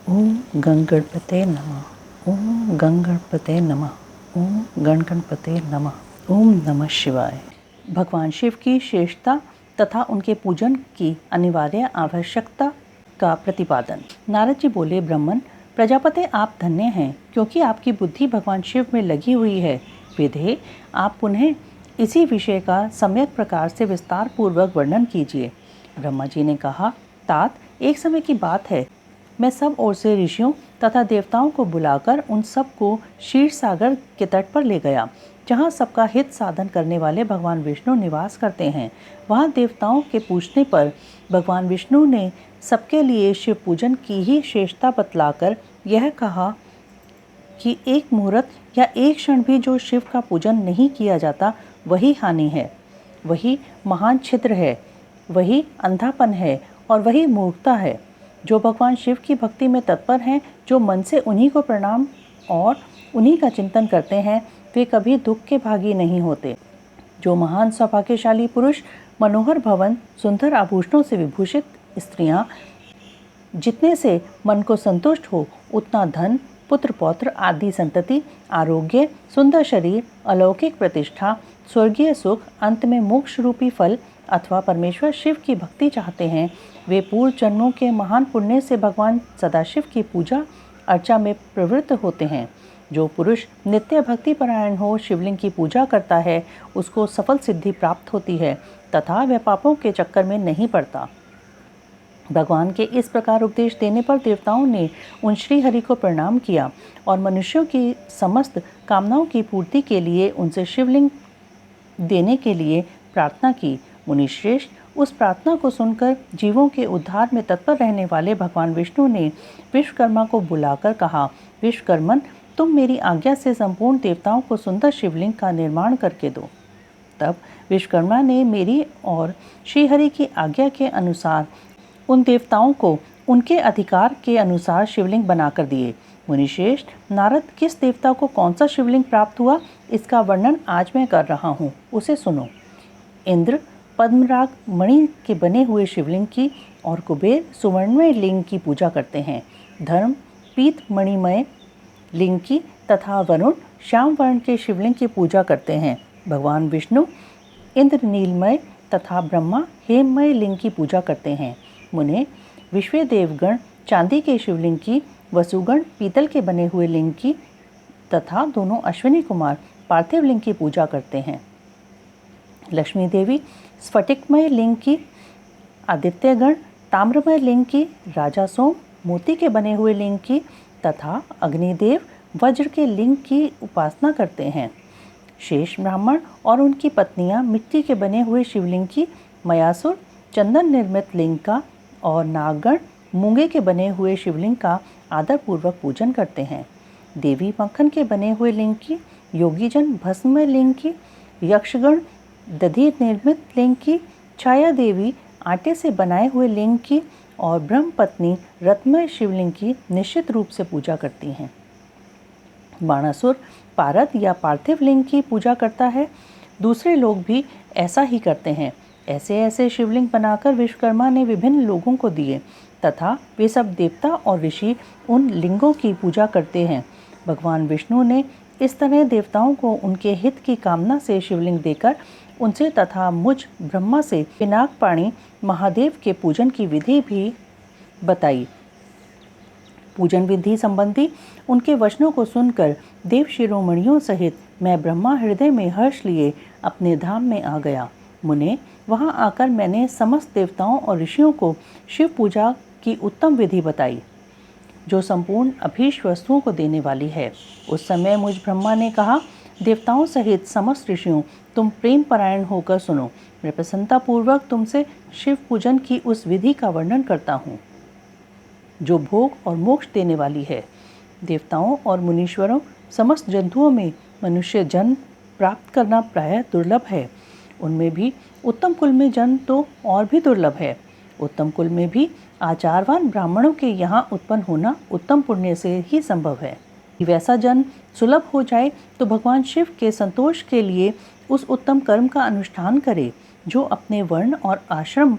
ओम गणगणपते नमः। ओम गणगणपते नमः। ओम गणगणपते नमः। ओम नमः शिवाय। भगवान शिव की श्रेष्ठता तथा उनके पूजन की अनिवार्य आवश्यकता का प्रतिपादन। नारद जी बोले, ब्राह्मण प्रजापति आप धन्य हैं, क्योंकि आपकी बुद्धि भगवान शिव में लगी हुई है। विधे आप पुनः इसी विषय का सम्यक प्रकार से विस्तार पूर्वक वर्णन कीजिए। ब्रह्मा जी ने कहा, तात, एक समय की बात है, मैं सब ओर से ऋषियों तथा देवताओं को बुलाकर उन सब को क्षीर सागर के तट पर ले गया, जहाँ सबका हित साधन करने वाले भगवान विष्णु निवास करते हैं। वहाँ देवताओं के पूछने पर भगवान विष्णु ने सबके लिए शिव पूजन की ही श्रेष्ठता बतलाकर यह कहा कि एक मुहूर्त या एक क्षण भी जो शिव का पूजन नहीं किया जाता वही हानि है, वही महान छिद्र है, वही अंधापन है और वही मूर्खता है। जो भगवान शिव की भक्ति में तत्पर हैं, जो मन से उन्हीं को प्रणाम और उन्हीं का चिंतन करते हैं, वे कभी दुख के भागी नहीं होते। जो महान सौभाग्यशाली पुरुष मनोहर भवन, सुंदर आभूषणों से विभूषित स्त्रियां, जितने से मन को संतुष्ट हो उतना धन, पुत्र पौत्र आदि संतति, आरोग्य, सुंदर शरीर, अलौकिक प्रतिष्ठा, स्वर्गीय सुख, अंत में मोक्ष रूपी फल अथवा परमेश्वर शिव की भक्ति चाहते हैं, वे पूर्व जन्मों के महान पुण्य से भगवान सदाशिव की पूजा अर्चा में प्रवृत्त होते हैं। जो पुरुष नित्य भक्ति परायण हो शिवलिंग की पूजा करता है, उसको सफल सिद्धि प्राप्त होती है तथा वह पापों के चक्कर में नहीं पड़ता। भगवान के इस प्रकार उपदेश देने पर देवताओं ने उन श्री हरि को प्रणाम किया और मनुष्यों की समस्त कामनाओं की पूर्ति के लिए उनसे शिवलिंग देने के लिए प्रार्थना की। मुनिश्रेष्ठ, उस प्रार्थना को सुनकर जीवों के उद्धार में तत्पर रहने वाले भगवान विष्णु ने विश्वकर्मा को बुलाकर कहा, विश्वकर्मन, तुम मेरी आज्ञा से संपूर्ण देवताओं को सुंदर शिवलिंग का निर्माण करके दो। तब विश्वकर्मा ने मेरी और श्रीहरि की आज्ञा के अनुसार उन देवताओं को उनके अधिकार के अनुसार शिवलिंग बनाकर दिए। मुनिश्रेष्ठ, नारद, किस देवता को कौन सा शिवलिंग प्राप्त हुआ, इसका वर्णन आज मैं कर रहा हूँ, उसे सुनो। इंद्र पद्मराग मणि के बने हुए शिवलिंग की और कुबेर सुवर्णमय लिंग की पूजा करते हैं। धर्म पीत मणिमय लिंग की तथा वरुण श्याम वर्ण के शिवलिंग की पूजा करते हैं। भगवान विष्णु इंद्र नीलमय तथा ब्रह्मा हेममय लिंग की पूजा करते हैं। मुने विश्व देवगण चांदी के शिवलिंग की, वसुगण पीतल के बने हुए लिंग की तथा दोनों अश्विनी कुमार पार्थिव लिंग की पूजा करते हैं। लक्ष्मी देवी स्फटिकमय लिंग की, आदित्यगण ताम्रमय लिंग की, राजा सोम मोती के बने हुए लिंग की तथा अग्निदेव वज्र के लिंग की उपासना करते हैं। शेष ब्राह्मण और उनकी पत्नियां मिट्टी के बने हुए शिवलिंग की, मयासुर चंदन निर्मित लिंग का और नागगण मूंगे के बने हुए शिवलिंग का आदरपूर्वक पूजन करते हैं। देवी मक्खन के बने हुए लिंग की, योगीजन भस्ममय लिंग की, यक्षगण दधि निर्मित लिंग की, छाया देवी आटे से बनाए हुए लिंग की और ब्रह्म पत्नी रत्नमय शिवलिंग की निश्चित रूप से पूजा करती हैं। बाणासुर पारद या पार्थिव लिंग की पूजा करता है। दूसरे लोग भी ऐसा ही करते हैं। ऐसे ऐसे शिवलिंग बनाकर विश्वकर्मा ने विभिन्न लोगों को दिए तथा वे सब देवता और ऋषि उन लिंगों की पूजा करते हैं। भगवान विष्णु ने इस तरह देवताओं को उनके हित की कामना से शिवलिंग देकर उनसे तथा मुझ ब्रह्मा से पिनाकपाणी महादेव के पूजन की विधि भी बताई। पूजन विधि संबंधी उनके वचनों को सुनकर देव शिरोमणियों सहित मैं ब्रह्मा हृदय में हर्ष लिए अपने धाम में आ गया। मुने, वहां आकर मैंने समस्त देवताओं और ऋषियों को शिव पूजा की उत्तम विधि बताई, जो संपूर्ण अभीष्ट वस्तुओं को देने वाली है। उस समय मुझ ब्रह्मा ने कहा, देवताओं सहित समस्त ऋषियों, तुम प्रेम परायण होकर सुनो। मैं प्रसन्नता पूर्वक तुमसे शिव पूजन की उस विधि का वर्णन करता हूँ, जो भोग और मोक्ष देने वाली है। देवताओं और मुनीश्वरों समस्त जंतुओं में मनुष्य जन्म प्राप्त करना प्रायः दुर्लभ है। उनमें भी उत्तम कुल में जन्म तो और भी दुर्लभ है। उत्तम कुल में भी आचारवान ब्राह्मणों के यहाँ उत्पन्न होना उत्तम पुण्य से ही संभव है। वैसा जन्म सुलभ हो जाए तो भगवान शिव के संतोष के लिए उस उत्तम कर्म का अनुष्ठान करे, जो अपने वर्ण और आश्रम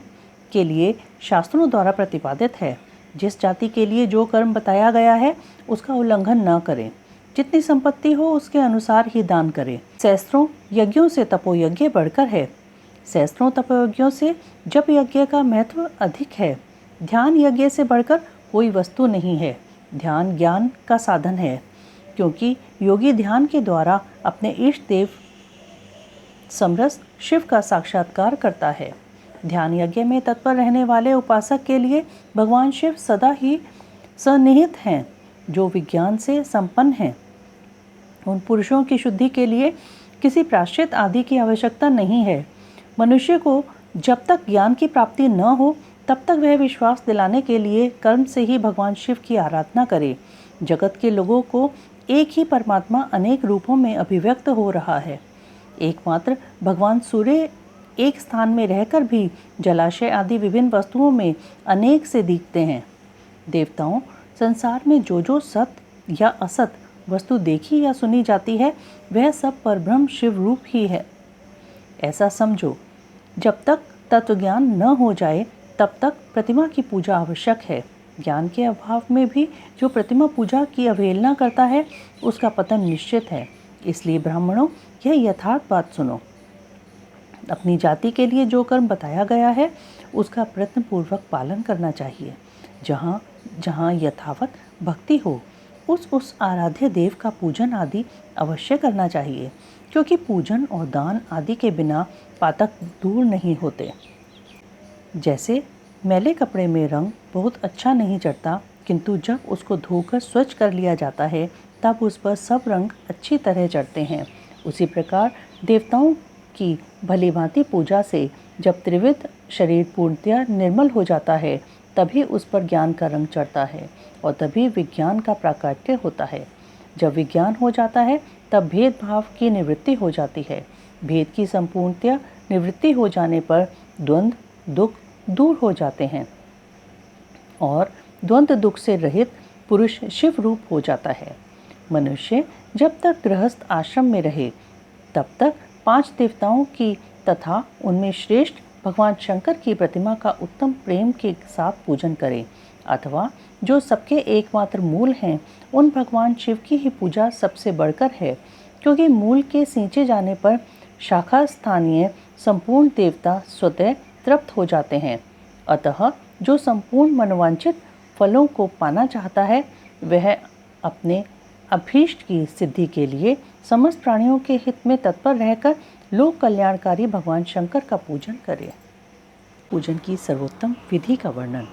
के लिए शास्त्रों द्वारा प्रतिपादित है। जिस जाति के लिए जो कर्म बताया गया है उसका उल्लंघन न करें। जितनी संपत्ति हो उसके अनुसार ही दान करें। सहस्त्रों यज्ञों से तपोयज्ञ बढ़कर है। सहस्त्रों तपोयज्ञों से जप यज्ञ का महत्व अधिक है। ध्यान यज्ञ से बढ़कर कोई वस्तु नहीं है। ध्यान ज्ञान का साधन है, क्योंकि योगी ध्यान के द्वारा अपने इष्ट देव समरस शिव का साक्षात्कार करता है। ध्यान यज्ञ में तत्पर रहने वाले उपासक के लिए भगवान शिव सदा ही सन्निहित हैं, जो विज्ञान से संपन्न हैं। उन पुरुषों की शुद्धि के लिए किसी प्रायश्चित आदि की आवश्यकता नहीं है। मनुष्य को जब तक ज्ञान की प्राप्ति न हो तब तक वह विश्वास दिलाने के लिए कर्म से ही भगवान शिव की आराधना करे। जगत के लोगों को एक ही परमात्मा अनेक रूपों में अभिव्यक्त हो रहा है। एकमात्र भगवान सूर्य एक स्थान में रहकर भी जलाशय आदि विभिन्न वस्तुओं में अनेक से दिखते हैं। देवताओं, संसार में जो जो सत या असत वस्तु देखी या सुनी जाती है वह सब परब्रह्म शिव रूप ही है। ऐसा समझो, जब तक तत्वज्ञान न हो जाए तब तक प्रतिमा की पूजा आवश्यक है। ज्ञान के अभाव में भी जो प्रतिमा पूजा की अवहेलना करता है उसका पतन निश्चित है। इसलिए ब्राह्मणों, यह यथार्थ बात सुनो। अपनी जाति के लिए जो कर्म बताया गया है उसका प्रयत्नपूर्वक पालन करना चाहिए। जहाँ जहाँ यथावत भक्ति हो उस आराध्य देव का पूजन आदि अवश्य करना चाहिए, क्योंकि पूजन और दान आदि के बिना पातक दूर नहीं होते। जैसे मैले कपड़े में रंग बहुत अच्छा नहीं चढ़ता, किंतु जब उसको धोकर स्वच्छ कर लिया जाता है तब उस पर सब रंग अच्छी तरह चढ़ते हैं। उसी प्रकार देवताओं की भली भांति पूजा से जब त्रिविध शरीर पूर्णतया निर्मल हो जाता है तभी उस पर ज्ञान का रंग चढ़ता है और तभी विज्ञान का प्राकट्य होता है। जब विज्ञान हो जाता है तब भेदभाव की निवृत्ति हो जाती है। भेद की संपूर्णतया निवृत्ति हो जाने पर द्वंद्व दुख दूर हो जाते हैं और द्वंद्व दुख से रहित पुरुष शिव रूप हो जाता है। मनुष्य जब तक गृहस्थ आश्रम में रहे तब तक 5 देवताओं की तथा उनमें श्रेष्ठ भगवान शंकर की प्रतिमा का उत्तम प्रेम के साथ पूजन करे, अथवा जो सबके एकमात्र मूल हैं उन भगवान शिव की ही पूजा सबसे बढ़कर है, क्योंकि मूल के सींचे जाने पर शाखा स्थानीय संपूर्ण देवता स्वतः तृप्त हो जाते हैं। अतः जो संपूर्ण मनोवांछित फलों को पाना चाहता है वह अपने अभीष्ट की सिद्धि के लिए समस्त प्राणियों के हित में तत्पर रहकर लोक कल्याणकारी भगवान शंकर का पूजन करे। पूजन की सर्वोत्तम विधि का वर्णन।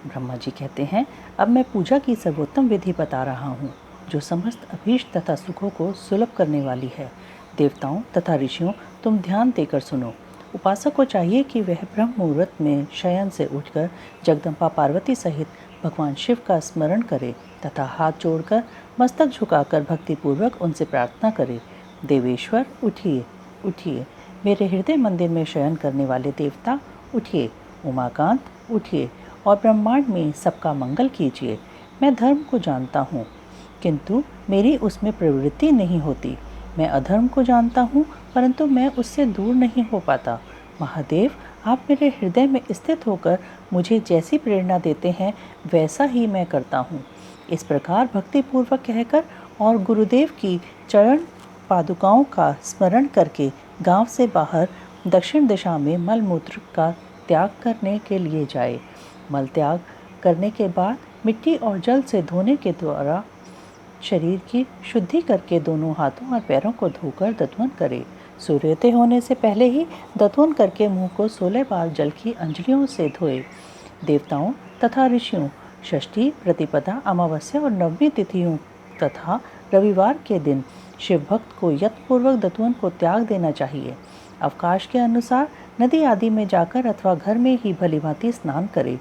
ब्रह्मा जी कहते हैं, अब मैं पूजा की सर्वोत्तम विधि बता रहा हूँ, जो समस्त अभीष्ट तथा सुखों को सुलभ करने वाली है। देवताओं तथा ऋषियों, तुम ध्यान देकर सुनो। उपासक को चाहिए कि वह ब्रह्म मुहूर्त में शयन से उठकर जगदम्बा पार्वती सहित भगवान शिव का स्मरण करे तथा हाथ जोड़कर मस्तक झुकाकर भक्तिपूर्वक उनसे प्रार्थना करे, देवेश्वर उठिए, उठिए, मेरे हृदय मंदिर में शयन करने वाले देवता उठिए, उमाकांत उठिए और ब्रह्मांड में सबका मंगल कीजिए। मैं धर्म को जानता हूँ, किंतु मेरी उसमें प्रवृत्ति नहीं होती। मैं अधर्म को जानता हूँ, परंतु मैं उससे दूर नहीं हो पाता। महादेव, आप मेरे हृदय में स्थित होकर मुझे जैसी प्रेरणा देते हैं वैसा ही मैं करता हूँ। इस प्रकार भक्तिपूर्वक कहकर और गुरुदेव की चरण पादुकाओं का स्मरण करके गांव से बाहर दक्षिण दिशा में मल मूत्र का त्याग करने के लिए जाए। मल त्याग करने के बाद मिट्टी और जल से धोने के द्वारा शरीर की शुद्धि करके दोनों हाथों और पैरों को धोकर दत्वन करे। सूर्योदय होने से पहले ही दत्वन करके मुंह को 16 बार जल की अंजलियों से धोए। देवताओं तथा ऋषियों, षष्ठी, प्रतिपदा, अमावस्या और नवमी तिथियों तथा रविवार के दिन शिव भक्त को यत्नपूर्वक दत्वन को त्याग देना चाहिए। अवकाश के अनुसार नदी आदि में जाकर अथवा घर में ही भलीभांति स्नान करे।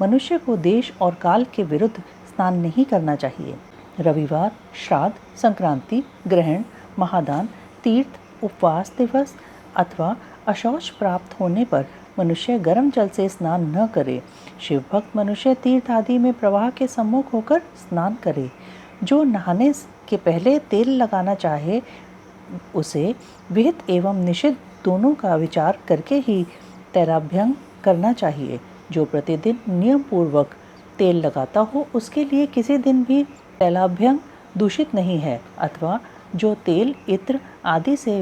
मनुष्य को देश और काल के विरुद्ध स्नान नहीं करना चाहिए। रविवार, श्राद्ध, संक्रांति, ग्रहण, महादान, तीर्थ, उपवास दिवस अथवा अशौच प्राप्त होने पर मनुष्य गर्म जल से स्नान न करे। शिव भक्त मनुष्य तीर्थ आदि में प्रवाह के सम्मुख होकर स्नान करे। जो नहाने के पहले तेल लगाना चाहे उसे विहित एवं निषिद्ध दोनों का विचार करके ही तैराभ्यंग करना चाहिए। जो प्रतिदिन नियम पूर्वक तेल लगाता हो उसके लिए किसी दिन भी तैलाभ्यंग दूषित नहीं है, अथवा जो तेल इत्र आदि से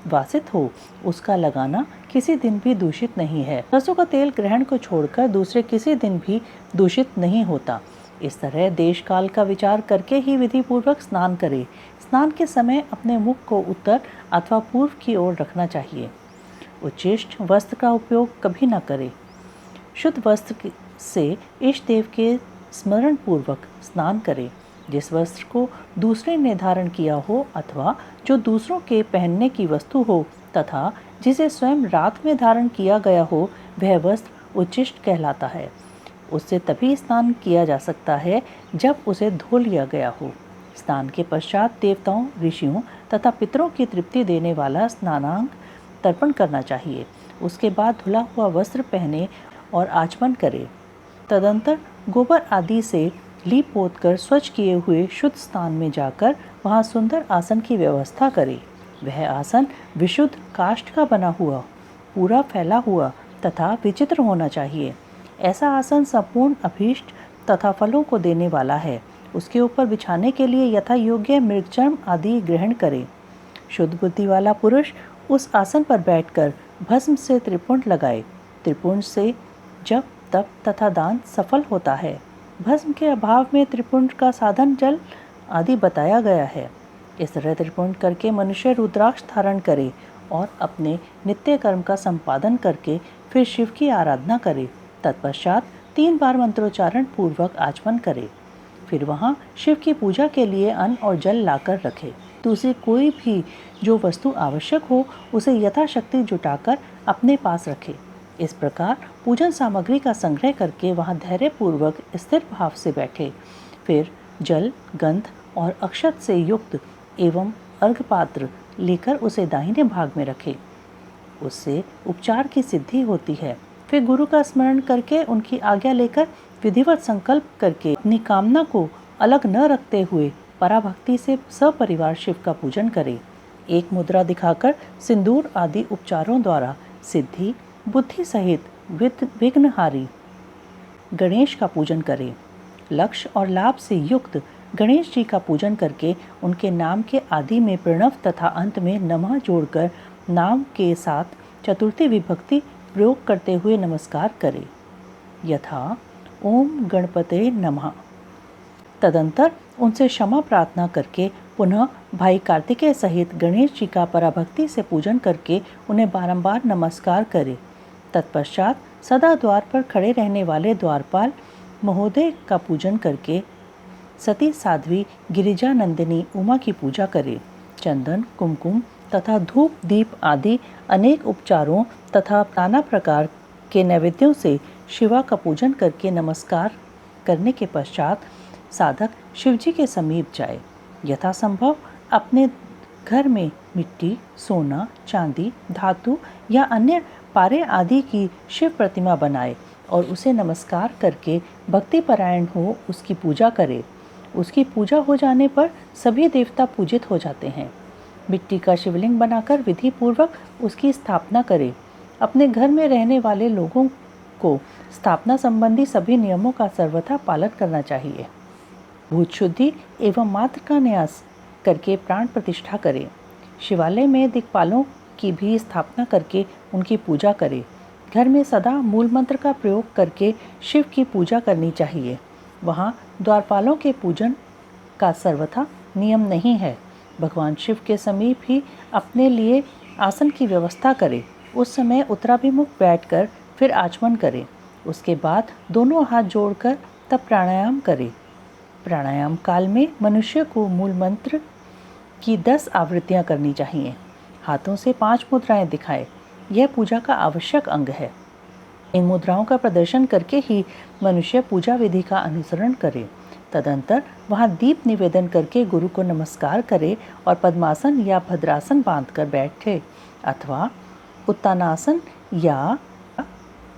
वासित हो उसका लगाना किसी दिन भी दूषित नहीं है। सरसों का तेल ग्रहण को छोड़कर दूसरे किसी दिन भी दूषित नहीं होता। इस तरह देश काल का विचार करके ही विधि पूर्वक स्नान करें। स्नान के समय अपने मुख को उत्तर अथवा पूर्व की ओर रखना चाहिए। उच्चिष्ट वस्त्र का उपयोग कभी न करें। शुद्ध वस्त्र से इष्ट देव के स्मरण पूर्वक स्नान करें। जिस वस्त्र को दूसरे ने धारण किया हो अथवा जो दूसरों के पहनने की वस्तु हो तथा जिसे स्वयं रात में धारण किया गया हो वह वस्त्र उच्चिष्ट कहलाता है। उससे तभी स्नान किया जा सकता है जब उसे धो लिया गया हो। स्नान के पश्चात देवताओं, ऋषियों तथा पितरों की तृप्ति देने वाला स्नानांग तर्पण करना चाहिए। उसके बाद धुला हुआ वस्त्र पहने और आचमन करे। तदंतर गोबर आदि से लीप पोत कर स्वच्छ किए हुए शुद्ध स्थान में जाकर वहाँ सुंदर आसन की व्यवस्था करे। वह आसन विशुद्ध काष्ठ का बना हुआ, पूरा फैला हुआ तथा विचित्र होना चाहिए। ऐसा आसन संपूर्ण अभीष्ट तथा फलों को देने वाला है। उसके ऊपर बिछाने के लिए यथा योग्य मृगचर्म आदि ग्रहण करे। शुद्ध बुद्धि वाला पुरुष उस आसन पर बैठकर भस्म से त्रिपुंड लगाए। त्रिपुंड से जप, तप तथा दान सफल होता है। भस्म के अभाव में त्रिपुंड का साधन जल आदि बताया गया है। इस तरह त्रिपुंड करके मनुष्य रुद्राक्ष धारण करे और अपने नित्य कर्म का संपादन करके फिर शिव की आराधना करे। तत्पश्चात 3 बार मंत्रोच्चारण पूर्वक आचमन करे। फिर वहाँ शिव की पूजा के लिए अन्न और जल लाकर रखे। दूसरी कोई भी जो वस्तु आवश्यक हो उसे यथाशक्ति जुटाकर अपने पास रखे। इस प्रकार पूजन सामग्री का संग्रह करके वहाँ धैर्य पूर्वक स्थिर भाव से बैठे। फिर जल, गंध और अक्षत से युक्त एवं अर्घपात्र लेकर उसे दाहिने भाग में रखे। उससे उपचार की सिद्धि होती है। फिर गुरु का स्मरण करके उनकी आज्ञा लेकर विधिवत संकल्प करके अपनी कामना को अलग न रखते हुए पराभक्ति से सपरिवार शिव का पूजन करे। एक मुद्रा दिखाकर सिंदूर आदि उपचारों द्वारा सिद्धि बुद्धि सहित विघ्नहारी गणेश का पूजन करें। लक्ष्य और लाभ से युक्त गणेश जी का पूजन करके उनके नाम के आदि में प्रणव तथा अंत में नमः जोड़कर नाम के साथ चतुर्थी विभक्ति प्रयोग करते हुए नमस्कार करें। यथा ओम गणपते नमः। तदंतर उनसे क्षमा प्रार्थना करके पुनः भाई कार्तिकेय सहित गणेश जी का पराभक्ति से पूजन करके उन्हें बारंबार नमस्कार करें। तत्पश्चात सदा द्वार पर खड़े रहने वाले द्वारपाल महोदय का पूजन करके सती साध्वी गिरिजा नंदिनी उमा की पूजा करें। चंदन, कुमकुम तथा धूप दीप आदि अनेक उपचारों तथा नाना प्रकार के नैवेद्यों से शिवा का पूजन करके नमस्कार करने के पश्चात साधक शिवजी के समीप जाए। यथासंभव अपने घर में मिट्टी, सोना, चांदी, धातु या अन्य पारे आदि की शिव प्रतिमा बनाए और उसे नमस्कार करके भक्तिपरायण हो उसकी पूजा करे। उसकी पूजा हो जाने पर सभी देवता पूजित हो जाते हैं। मिट्टी का शिवलिंग बनाकर विधि पूर्वक उसकी स्थापना करे। अपने घर में रहने वाले लोगों को स्थापना संबंधी सभी नियमों का सर्वथा पालन करना चाहिए। भूत शुद्धि एवं मात्र का न्यास करके प्राण प्रतिष्ठा करें। शिवालय में दिक्पालों की भी स्थापना करके उनकी पूजा करें। घर में सदा मूल मंत्र का प्रयोग करके शिव की पूजा करनी चाहिए। वहाँ द्वारपालों के पूजन का सर्वथा नियम नहीं है। भगवान शिव के समीप ही अपने लिए आसन की व्यवस्था करें। उस समय उत्तराभिमुख बैठकर फिर आचमन करें। उसके बाद दोनों हाथ जोड़कर तब प्राणायाम करें। प्राणायाम काल में मनुष्य को मूल मंत्र की 10 आवृत्तियां करनी चाहिए। हाथों से 5 मुद्राएं दिखाएं। यह पूजा का आवश्यक अंग है। इन मुद्राओं का प्रदर्शन करके ही मनुष्य पूजा विधि का अनुसरण करे। तदंतर वहाँ दीप निवेदन करके गुरु को नमस्कार करे और पद्मासन या भद्रासन बांधकर बैठे अथवा उत्तानासन या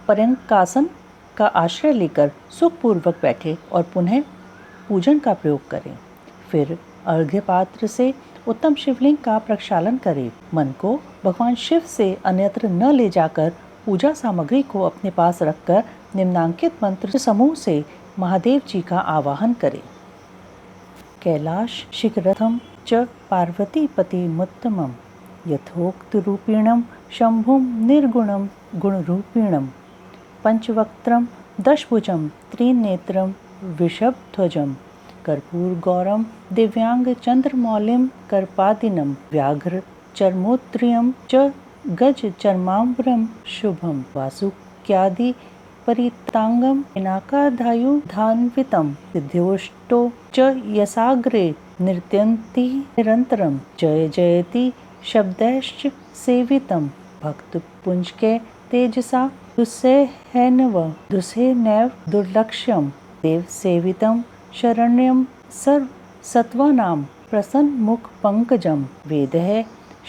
पर्यंकासन का आश्रय लेकर सुखपूर्वक बैठे और पुनः पूजन का प्रयोग करें। फिर अर्घ्य पात्र से उत्तम शिवलिंग का प्रक्षालन करें। मन को भगवान शिव से अन्यत्र न ले जाकर पूजा सामग्री को अपने पास रखकर निम्नांकित मंत्र समूह से महादेव जी का आवाहन करें। कैलाश शिखरथम च पार्वतीपतिमुत्तमं यथोक्तरूपिणं शंभुं निर्गुणं गुणरूपिणं पंचवक्त्रं दशभुजं त्रिनेत्रं वृषभध्वजं कर्पूरगौरं दिव्यांगचन्द्रमौलिं कर्पादिनं व्याघ्रचर्मोत्रियं च गजचर्माम्बरं शुभं वासुक्यादि परितांगं पिनाकाधायुधान्वितं सिद्ध्योष्टौ च यसाग्रे नृत्यन्ति निरन्तरं जय जयति शब्दैश्च सेवितं भक्तपुञ्जके तेजसा दुस्सहेनैव दुर्लक्ष्यं देव सेवितं शरण्यं सर्वसत्त्वानां प्रसन्नमुखपङ्कजं वेदैः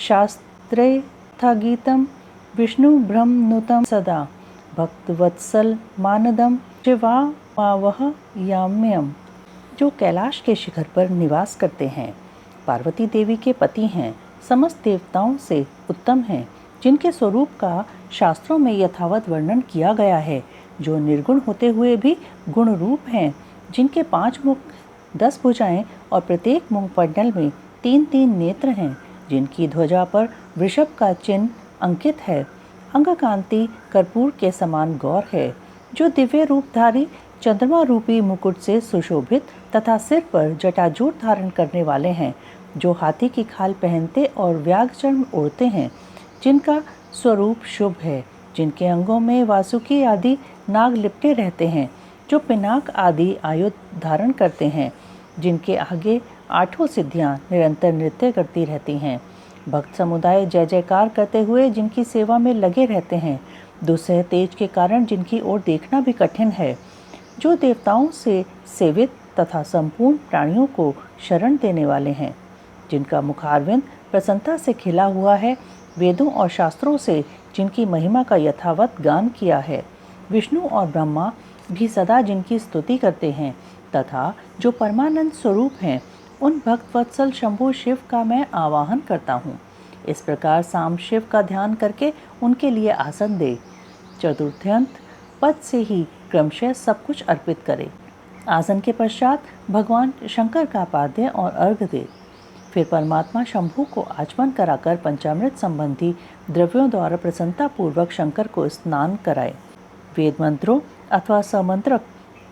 शास्त्रैथगीतं विष्णुब्रह्मनुतं सदा भक्तवत्सल मानदं शिवावह याम्यम। जो कैलाश के शिखर पर निवास करते हैं, पार्वती देवी के पति हैं, समस्त देवताओं से उत्तम हैं, जिनके स्वरूप का शास्त्रों में यथावत वर्णन किया गया है, जो निर्गुण होते हुए भी गुण रूप हैं, जिनके 5 मुख 10 भुजाएं और प्रत्येक मुखमंडल में 3-3 नेत्र हैं, जिनकी ध्वजा पर वृषभ का चिन्ह अंकित है, अंगकांति कर्पूर के समान गौर है, जो दिव्य रूपधारी चंद्रमा रूपी मुकुट से सुशोभित तथा सिर पर जटाजूट धारण करने वाले हैं, जो हाथी की खाल पहनते और व्याघ्रचर्म ओढ़ते हैं, जिनका स्वरूप शुभ है, जिनके अंगों में वासुकी आदि नाग लिपटे रहते हैं, जो पिनाक आदि आयुध धारण करते हैं, जिनके आगे 8 सिद्धियां निरंतर नृत्य करती रहती हैं, भक्त समुदाय जय जयकार करते हुए जिनकी सेवा में लगे रहते हैं, दुस्सह तेज के कारण जिनकी ओर देखना भी कठिन है, जो देवताओं से सेवित तथा संपूर्ण प्राणियों को शरण देने वाले हैं, जिनका मुखारविंद प्रसन्नता से खिला हुआ है, वेदों और शास्त्रों से जिनकी महिमा का यथावत गान किया है, विष्णु और ब्रह्मा भी सदा जिनकी स्तुति करते हैं, तथा जो परमानंद स्वरूप हैं, उन भक्तवत्सल शंभु शिव का मैं आवाहन करता हूँ। इस प्रकार साम शिव का ध्यान करके उनके लिए आसन दे। चतुर्थ्यंत पद से ही क्रमशः सब कुछ अर्पित करे। आसन के पश्चात भगवान शंकर का पाद्य और अर्घ दे। फिर परमात्मा शंभु को आचमन कराकर पंचामृत संबंधी द्रव्यों द्वारा प्रसन्नता पूर्वक शंकर को स्नान कराए। वेद मंत्रों अथवा समंत्रक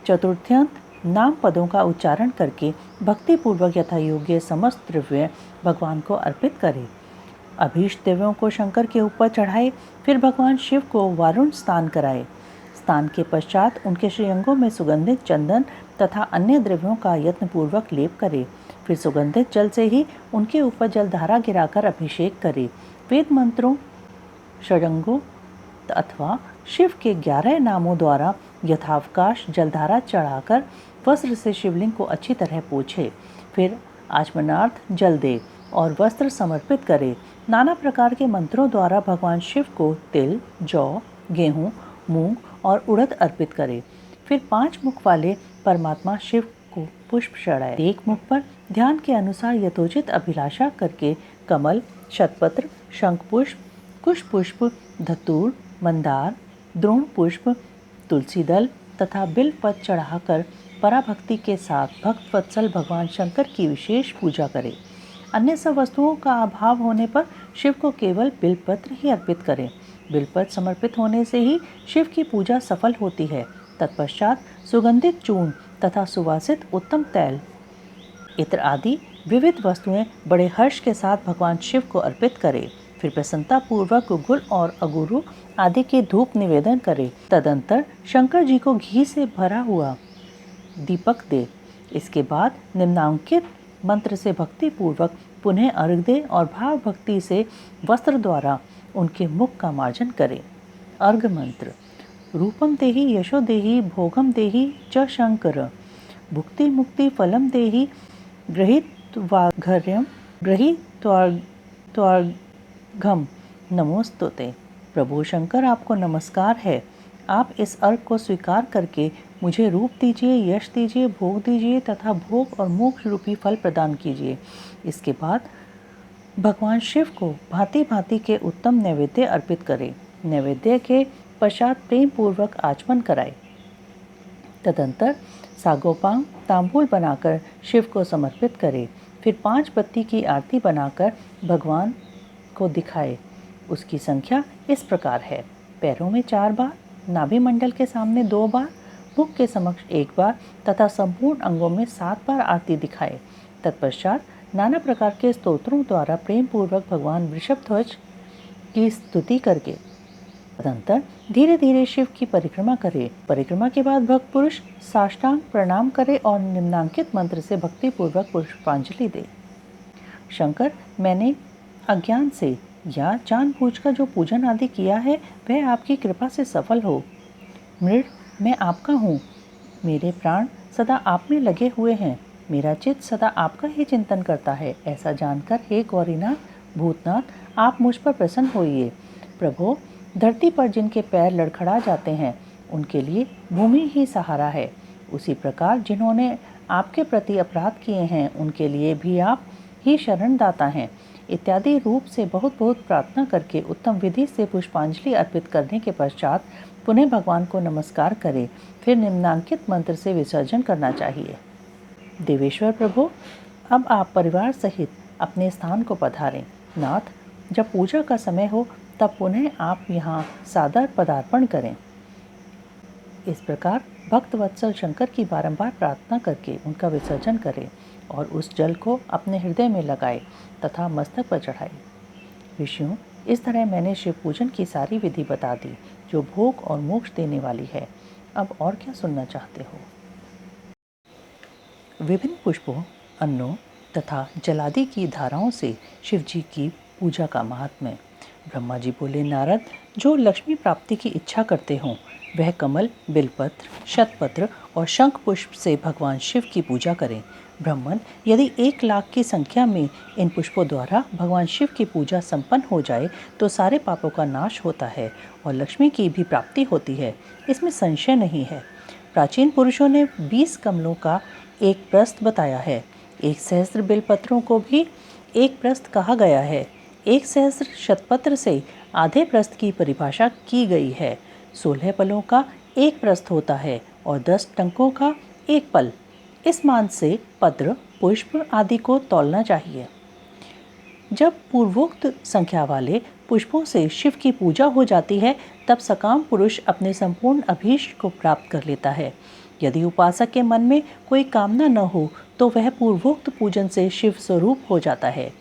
चतुर्थ्यंत नाम पदों का उच्चारण करके भक्ति पूर्वक यथा योग्य समस्त द्रव्य भगवान को अर्पित करे। अभीष्ट द्रव्यों को शंकर के ऊपर चढ़ाए। फिर भगवान शिव को वारुण स्नान कराए। स्नान के पश्चात उनके श्रीअंगों में सुगंधित चंदन तथा अन्य द्रव्यों का यत्नपूर्वक लेप करे। फिर सुगंधित जल से ही उनके ऊपर जलधारा गिराकर अभिषेक करे। वेद मंत्रों षडंगों अथवा शिव के 11 नामों द्वारा यथावकाश जलधारा चढ़ाकर वस्त्र से शिवलिंग को अच्छी तरह पोछे। फिर आचमनार्थ जल दे और वस्त्र समर्पित करे। नाना प्रकार के मंत्रों द्वारा भगवान शिव को तिल, जौ, गेहूँ, मूंग और उड़द अर्पित करे। फिर 5 मुख वाले परमात्मा शिव को पुष्प चढ़ाए। एक मुख पर ध्यान के अनुसार यथोचित अभिलाषा करके कमल, शतपत्र, शंख पुष्प, कुश पुष्प, धतूर, मंदार, द्रोण पुष्प, तुलसी दल तथा बिल पत्र चढ़ाकर पराभक्ति के साथ भक्त वत्सल भगवान शंकर की विशेष पूजा करे। अन्य सब वस्तुओं का अभाव होने पर शिव को केवल बिलपत्र ही अर्पित करें। बिलपत्र समर्पित होने से ही शिव की पूजा सफल होती है। तत्पश्चात सुगंधित चूर्ण तथा सुवासित उत्तम तैल, इत्र आदि विविध वस्तुएं बड़े हर्ष के साथ भगवान शिव को अर्पित करें। फिर प्रसन्नता पूर्वक गुल और अगुरु आदि के धूप निवेदन करे। तदंतर शंकर जी को घी से भरा हुआ दीपक दे। इसके बाद निम्नांकित मंत्र से भक्ति पूर्वक पुनः अर्घ दे और भाव भक्ति से वस्त्र द्वारा उनके मुख का मार्जन करे। अर्घ मंत्र: रूपम देहि यशो देहि भोगम देहि च शंकर, भुक्ति मुक्ति फलम देहि गृहीत्वाघर्यम गृहीत्वार्घम नमोस्तुते। प्रभु शंकर आपको नमस्कार है। आप इस अर्घ को स्वीकार करके मुझे रूप दीजिए, यश दीजिए, भोग दीजिए तथा भोग और मोक्ष रूपी फल प्रदान कीजिए। इसके बाद भगवान शिव को भांति भांति के उत्तम नैवेद्य अर्पित करें। नैवेद्य के पश्चात प्रेम पूर्वक आचमन कराए। तदंतर सागोपांग तांबूल बनाकर शिव को समर्पित करे। फिर 5 पत्ती की आरती बनाकर भगवान को दिखाए। उसकी संख्या इस प्रकार है: पैरों में 4 बार, नाभि मंडल के सामने 2 बार, मुख के समक्ष 1 बार तथा संपूर्ण अंगों में 7 बार आरती दिखाए। तत्पश्चात नाना प्रकार के स्तोत्रों द्वारा प्रेम पूर्वक भगवान वृषभध्वज की स्तुति करके तदनंतर धीरे धीरे शिव की परिक्रमा करे। परिक्रमा के बाद भक्त पुरुष साष्टांग प्रणाम करे और निम्नांकित मंत्र से भक्ति पूर्वक पुष्पांजलि दे। शंकर, मैंने अज्ञान से या जानबूझकर जो पूजन आदि किया है वह आपकी कृपा से सफल हो। मृड, मैं आपका हूँ। मेरे प्राण सदा आप में लगे हुए हैं। मेरा चित्त सदा आपका ही चिंतन करता है। ऐसा जानकर हे गौरीनाथ, भूतनाथ, आप मुझ पर प्रसन्न होइए। प्रभो, धरती पर जिनके पैर लड़खड़ा जाते हैं उनके लिए भूमि ही सहारा है। उसी प्रकार जिन्होंने आपके प्रति अपराध किए हैं उनके लिए भी आप ही शरणदाता हैं। इत्यादि रूप से बहुत बहुत प्रार्थना करके उत्तम विधि से पुष्पांजलि अर्पित करने के पश्चात पुनः भगवान को नमस्कार करें। फिर निम्नांकित मंत्र से विसर्जन करना चाहिए। देवेश्वर प्रभु, अब आप परिवार सहित अपने स्थान को पधारें। नाथ, जब पूजा का समय हो तब पुनः आप यहाँ सादर पदार्पण करें। इस प्रकार भक्त वत्सल शंकर की बारंबार प्रार्थना करके उनका विसर्जन करें और उस जल को अपने हृदय में लगाए तथा मस्तक पर चढ़ाए। ऋषियों, इस तरह मैंने शिव पूजन की सारी विधि बता दी जो भोग और मोक्ष देने वाली है। अब और क्या सुनना चाहते हो? विभिन्न पुष्पों, अन्नों तथा जलादि की धाराओं से शिव जी की पूजा का महात्म्य। ब्रह्मा जी बोले, नारद, जो लक्ष्मी प्राप्ति की इच्छा करते हों वह कमल, बिलपत्र, शतपत्र और शंख पुष्प से भगवान शिव की पूजा करें। ब्राह्मण, यदि 1 लाख की संख्या में इन पुष्पों द्वारा भगवान शिव की पूजा संपन्न हो जाए तो सारे पापों का नाश होता है और लक्ष्मी की भी प्राप्ति होती है। इसमें संशय नहीं है। प्राचीन पुरुषों ने 20 कमलों का एक प्रस्थ बताया है। 1 सहस्त्र बिलपत्रों को भी एक प्रस्थ कहा गया है। 1 सहस्त्र शतपत्र से आधे प्रस्थ की परिभाषा की गई है। 16 पलों का एक प्रस्थ होता है और 10 टंकों का एक पल। इस मान से पत्र, पुष्प आदि को तौलना चाहिए। जब पूर्वोक्त संख्या वाले पुष्पों से शिव की पूजा हो जाती है तब सकाम पुरुष अपने संपूर्ण अभीष्ट को प्राप्त कर लेता है। यदि उपासक के मन में कोई कामना न हो तो वह पूर्वोक्त पूजन से शिव स्वरूप हो जाता है।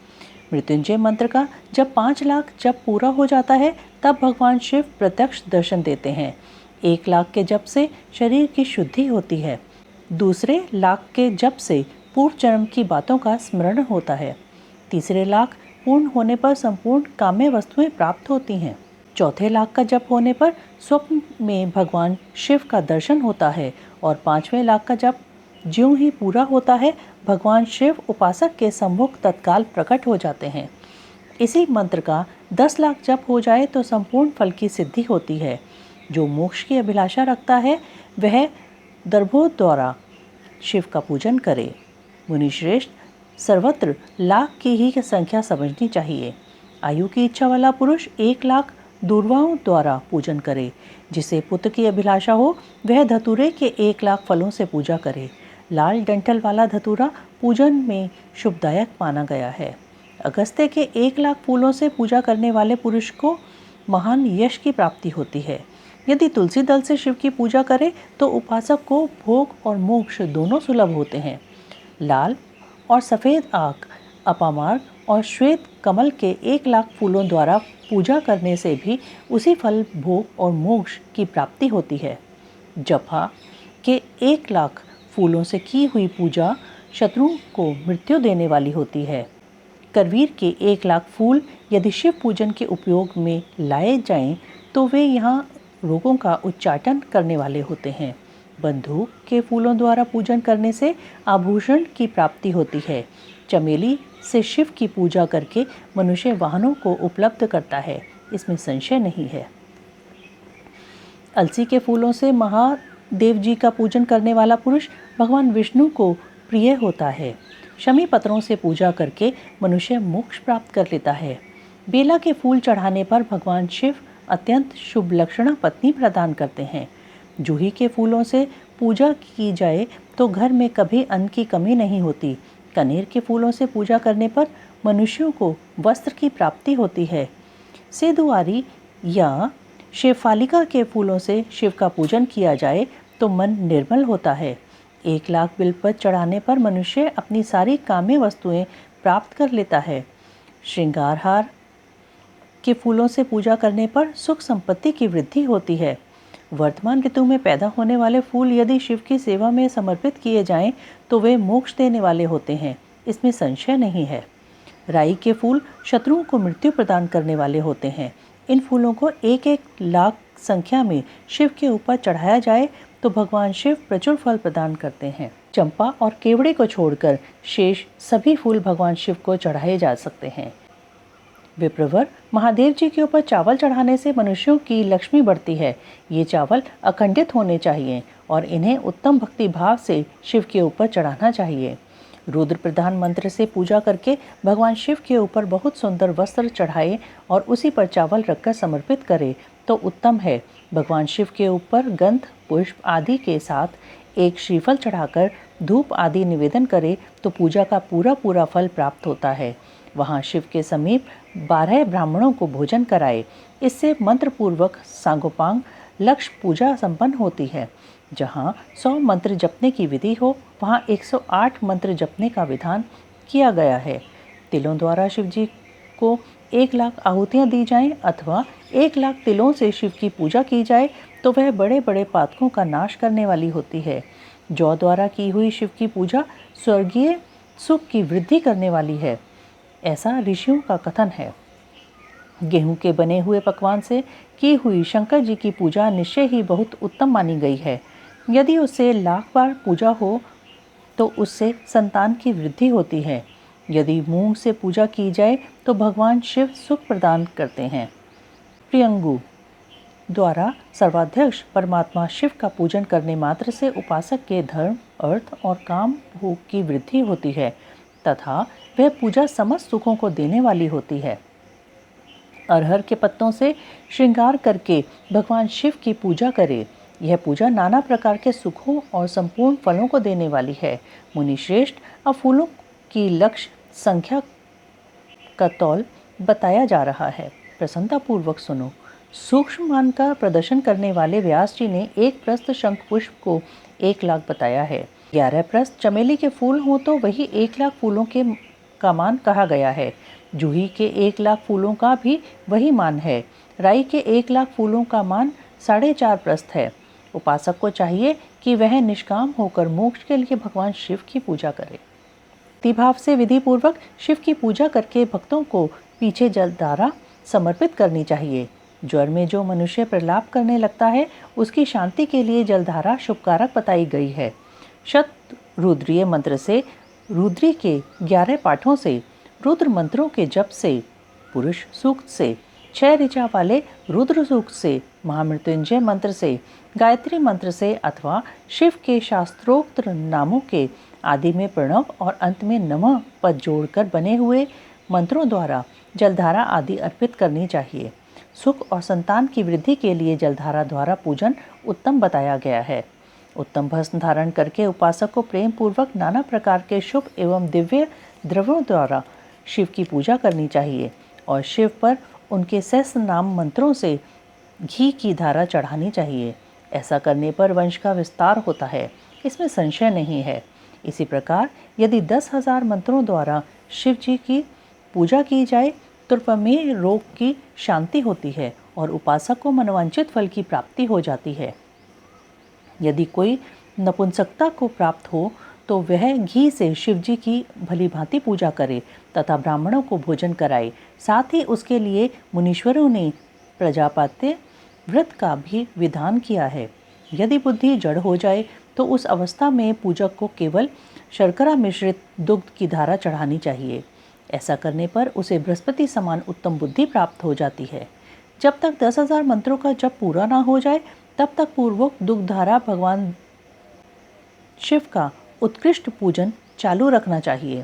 मृत्युंजय मंत्र का जब 5 लाख जप पूरा हो जाता है तब भगवान शिव प्रत्यक्ष दर्शन देते हैं। 1 लाख के जप से शरीर की शुद्धि होती है। दूसरे लाख के जप से पूर्व जन्म की बातों का स्मरण होता है। तीसरे लाख पूर्ण होने पर संपूर्ण काम्य वस्तुएं प्राप्त होती हैं। चौथे लाख का जप होने पर स्वप्न में भगवान शिव का दर्शन होता है और 5वें लाख का जप ज्यों ही पूरा होता है भगवान शिव उपासक के सम्मुख तत्काल प्रकट हो जाते हैं। इसी मंत्र का 10 लाख जप हो जाए तो संपूर्ण फल की सिद्धि होती है। जो मोक्ष की अभिलाषा रखता है वह दर्भों द्वारा शिव का पूजन करे। मुनिश्रेष्ठ, सर्वत्र लाख की ही संख्या समझनी चाहिए। आयु की इच्छा वाला पुरुष 1 लाख दूर्वाओं द्वारा पूजन करे। जिसे पुत्र की अभिलाषा हो वह धतूरे के 1 लाख फलों से पूजा करे। लाल डंठल वाला धतूरा पूजन में शुभदायक माना गया है। अगस्त्य के 1 लाख फूलों से पूजा करने वाले पुरुष को महान यश की प्राप्ति होती है। यदि तुलसी दल से शिव की पूजा करे तो उपासक को भोग और मोक्ष दोनों सुलभ होते हैं। लाल और सफ़ेद आँख, अपामार्ग और श्वेत कमल के 1 लाख फूलों द्वारा पूजा करने से भी उसी फल, भोग और मोक्ष की प्राप्ति होती है। जफा के 1 लाख फूलों से की हुई पूजा शत्रुओं को मृत्यु देने वाली होती है। करवीर के 1 लाख फूल यदि शिव पूजन के उपयोग में लाए जाएं तो वे यहाँ रोगों का उच्चाटन करने वाले होते हैं। बंदूक के फूलों द्वारा पूजन करने से आभूषण की प्राप्ति होती है। चमेली से शिव की पूजा करके मनुष्य वाहनों को उपलब्ध करता है, इसमें संशय नहीं है। अलसी के फूलों से महादेव जी का पूजन करने वाला पुरुष भगवान विष्णु को प्रिय होता है। शमी पत्रों से पूजा करके मनुष्य मोक्ष प्राप्त कर लेता है। बेला के फूल चढ़ाने पर भगवान शिव अत्यंत शुभ लक्षणा पत्नी प्रदान करते हैं। जूही के फूलों से पूजा की जाए तो घर में कभी अन्न की कमी नहीं होती। कनेर के फूलों से पूजा करने पर मनुष्यों को वस्त्र की प्राप्ति होती है। सेदुआरी या शेफालिका के फूलों से शिव का पूजन किया जाए तो मन निर्मल होता है। 1 लाख बिलपत्र चढ़ाने पर मनुष्य अपनी सारी काम्य वस्तुएं प्राप्त कर लेता है। श्रृंगारहार के फूलों से पूजा करने पर सुख संपत्ति की वृद्धि होती है। वर्तमान ऋतु में पैदा होने वाले फूल यदि शिव की सेवा में समर्पित किए जाएं तो वे मोक्ष देने वाले होते हैं, इसमें संशय नहीं है। राई के फूल शत्रुओं को मृत्यु प्रदान करने वाले होते हैं। इन फूलों को 1-1 लाख संख्या में शिव के ऊपर चढ़ाया जाए तो भगवान शिव प्रचुर फल प्रदान करते हैं। चंपा और केवड़े को छोड़कर शेष सभी फूल भगवान शिव को चढ़ाए जा सकते हैं। विप्रवर, महादेव जी के ऊपर चावल चढ़ाने से मनुष्यों की लक्ष्मी बढ़ती है। ये चावल अखंडित होने चाहिए और इन्हें उत्तम भक्ति भाव से शिव के ऊपर चढ़ाना चाहिए। रुद्र प्रधान मंत्र से पूजा करके भगवान शिव के ऊपर बहुत सुंदर वस्त्र चढ़ाए और उसी पर चावल रखकर समर्पित करे तो उत्तम है। भगवान शिव के ऊपर गंध, पुष्प आदि के साथ एक श्रीफल चढ़ाकर धूप आदि निवेदन करे तो पूजा का पूरा फल प्राप्त होता है। वहाँ शिव के समीप 12 ब्राह्मणों को भोजन कराए। इससे मंत्र पूर्वक सांगोपांग लक्ष्य पूजा संपन्न होती है। जहाँ 100 मंत्र जपने की विधि हो वहाँ 108 मंत्र जपने का विधान किया गया है। तिलों द्वारा शिव जी को 1 लाख आहुतियाँ दी जाएं अथवा 1 लाख तिलों से शिव की पूजा की जाए तो वह बड़े बड़े पातकों का नाश करने वाली होती है। जौ द्वारा की हुई शिव की पूजा स्वर्गीय सुख की वृद्धि करने वाली है, ऐसा ऋषियों का कथन है। गेहूं के बने हुए पकवान से की हुई शंकर जी की पूजा निश्चय ही बहुत उत्तम मानी गई है। यदि उससे 1 लाख बार पूजा हो तो उससे संतान की वृद्धि होती है। यदि मूंग से पूजा की जाए तो भगवान शिव सुख प्रदान करते हैं। प्रियंगु द्वारा सर्वाध्यक्ष परमात्मा शिव का पूजन करने मात्र से उपासक के धर्म, अर्थ और काम भोग की वृद्धि होती है तथा वह पूजा समस्त सुखों को देने वाली होती है। अरहर के पत्तों से श्रृंगार करके भगवान शिव की पूजा करे। यह पूजा नाना प्रकार के सुखों और संपूर्ण फलों को देने वाली है। मुनि श्रेष्ठ, अब फूलों की लक्ष्य संख्या का तौल बताया जा रहा है, प्रसन्नता पूर्वक सुनो। सूक्ष्म मान का प्रदर्शन करने वाले व्यास जी ने एक प्रस्थ शंख पुष्प को 1 लाख बताया है। 11 प्रस्थ चमेली के फूल हो तो वही 1 लाख फूलों के का मान कहा गया है। जूही के 1 लाख फूलों का भी वही मान है। राई के 1 लाख फूलों का मान 4.5 प्रस्थ है। उपासक को चाहिए कि वह निष्काम होकर मोक्ष के लिए भगवान शिव की पूजा करे। भक्तिभाव से विधि पूर्वक शिव की पूजा करके भक्तों को पीछे जलधारा समर्पित करनी चाहिए। ज्वर में जो मनुष्य प्रलाप करने लगता है उसकी शांति के लिए जलधारा शुभकारक बताई गई है। शत रुद्रीय मंत्र से, रुद्री के 11 पाठों से, रुद्र मंत्रों के जप से, पुरुष सूक्त से, 6 ऋचा वाले रुद्र सूक्त से, महामृत्युंजय मंत्र से, गायत्री मंत्र से अथवा शिव के शास्त्रोक्त नामों के आदि में प्रणव और अंत में नमः पद जोड़कर बने हुए मंत्रों द्वारा जलधारा आदि अर्पित करनी चाहिए। सुख और संतान की वृद्धि के लिए जलधारा द्वारा पूजन उत्तम बताया गया है। उत्तम भस्म धारण करके उपासक को प्रेम पूर्वक नाना प्रकार के शुभ एवं दिव्य द्रव्यों द्वारा शिव की पूजा करनी चाहिए और शिव पर उनके सहस्त्र नाम मंत्रों से घी की धारा चढ़ानी चाहिए। ऐसा करने पर वंश का विस्तार होता है, इसमें संशय नहीं है। इसी प्रकार यदि 10,000 मंत्रों द्वारा शिव जी की पूजा की जाए तो प्रमेह रोग की शांति होती है और उपासक को मनोवांछित फल की प्राप्ति हो जाती है। यदि कोई नपुंसकता को प्राप्त हो तो वह घी से शिव जी की भली भांति पूजा करे तथा ब्राह्मणों को भोजन कराए। साथ ही उसके लिए मुनीश्वरों ने प्रजापत्य व्रत का भी विधान किया है। यदि बुद्धि जड़ हो जाए तो उस अवस्था में पूजक को केवल शर्करा मिश्रित दुग्ध की धारा चढ़ानी चाहिए। ऐसा करने पर उसे बृहस्पति समान उत्तम बुद्धि प्राप्त हो जाती है। जब तक 10,000 मंत्रों का जप पूरा ना हो जाए तब तक पूर्वक दुग्ध धारा भगवान शिव का उत्कृष्ट पूजन चालू रखना चाहिए।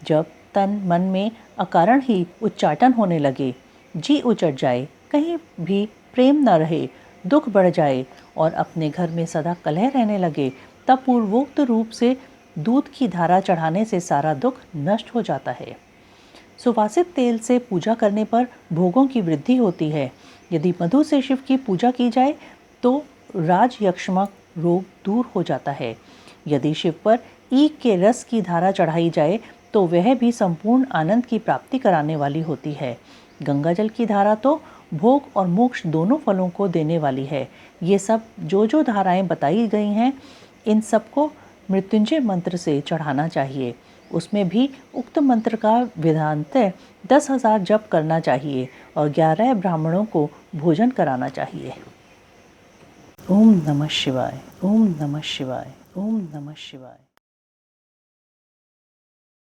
जब तन मन में अकारण ही उच्चाटन होने लगे, जी उचट जाए, कहीं भी प्रेम न रहे, दुख बढ़ जाए और अपने घर में सदा कलह रहने लगे तब पूर्वोक्त रूप से दूध की धारा चढ़ाने से सारा दुख नष्ट हो जाता है। सुवासित तेल से पूजा करने पर भोगों की वृद्धि होती है। यदि मधु से शिव की पूजा की जाए तो राज यक्ष्मा रोग दूर हो जाता है। यदि शिव पर ईख के रस की धारा चढ़ाई जाए तो वह भी संपूर्ण आनंद की प्राप्ति कराने वाली होती है। गंगा जल की धारा तो भोग और मोक्ष दोनों फलों को देने वाली है। ये सब जो धाराएं बताई गई हैं, इन सबको मृत्युंजय मंत्र से चढ़ाना चाहिए। उसमें भी उक्त मंत्र का विधानतः 10,000 जप करना चाहिए और 11 ब्राह्मणों को भोजन कराना चाहिए। ओम नमः शिवाय, ओम नमः शिवाय, ओम नमः शिवाय।